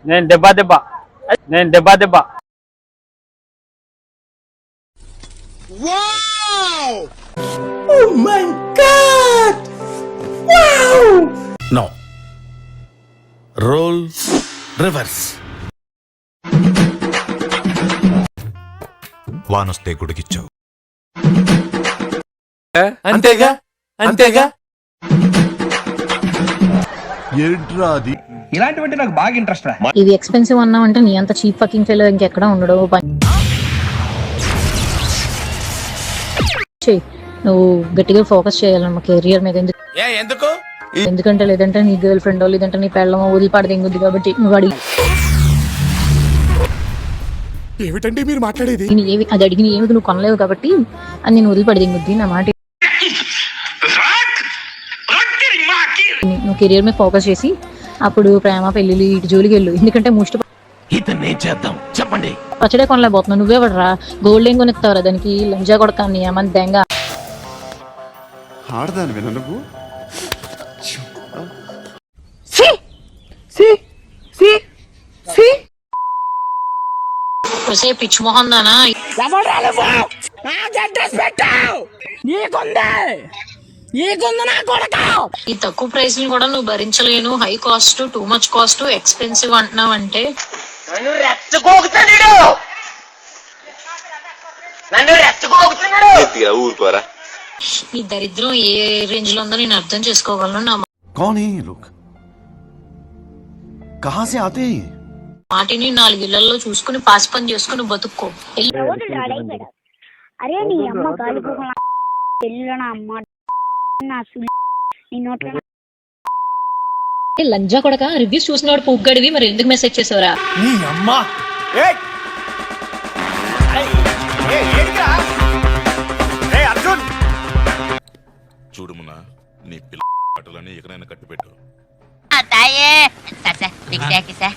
నేను దెబ్బ దెబ్బ. Oh my God! Wow! No. Roll reverse. వానొస్తే గుడికిచ్చావు. అంతేగా అంతేగా. ఏంట్రా అది? ఇలాంటివంటే నాకు బాగా ఇంట్రెస్ట్ రా. ఇది ఎక్స్పెన్సివ్ అన్నావంటే నీ అంత చీప్ ఫకింగ్ ఫెలో ఇంకెక్కడ ఉండడు. నువ్వు గట్టిగా ఫోకస్ చేయాలన్న కెరియర్ మీద. ఎందుకు? ఎందుకంటే లేదంటే నీ గర్ల్ ఫ్రెండ్ లేదంటే నీ పెళ్ళమో వదిలిపాడదింగుద్ది కాబట్టి నువ్వు అడిగి ఏమిటండి మీరు మాట్లాడేది? అది అడిగిన ఏమిటి నువ్వు కొనలేవు కాబట్టి అది నేను వదిలిపడదింగుద్ది నా మాట. నువ్వు కెరియర్ మీద ఫోకస్ చేసి అప్పుడు ప్రేమ పెళ్లి ఇటు జోలికి వెళ్ళు. ఎందుకంటే ముష్టి చేద్దాం చెప్పండి. పచ్చడే కొనలేకపోతున్నావు. నువ్వే పడరా గోల్డ్ ఏం కొనిస్తావురా దానికి లంజా కొడకాన్ని ఏమని దెంగ ఆడదాని విన నువ్వు. పిచ్చి మొహం దానా ఈ తక్కువ ప్రైస్ ని కూడా నువ్వు భరించలేను. High cost, too much cost, expensive అంటున్నావు అంటే ఊరుకోరా. ఈ దరిద్రం ఏ రేంజ్ లో ఉందో నేను అర్థం చేసుకోగలను. నా कौन है ये लोग? कहाँ से आते हैं? మాటిని 4 ఇళ్లలో చూసుకుని పాస్ పని చేసుకుని బతుక్కో. అరే నీ అమ్మ గాలి అమ్మ లంజా కొడక రివ్యూస్ చూసినవాడు పుగ్గడివి మరి ఎందుకు మెసేజ్ చేసావురా? నీ అమ్మా చూడుమునా నీ పిల్ల బట్టలని ఎక్కడైనా కట్టిపెట్టు. తాయే సార్ బిగ్ డాకి సార్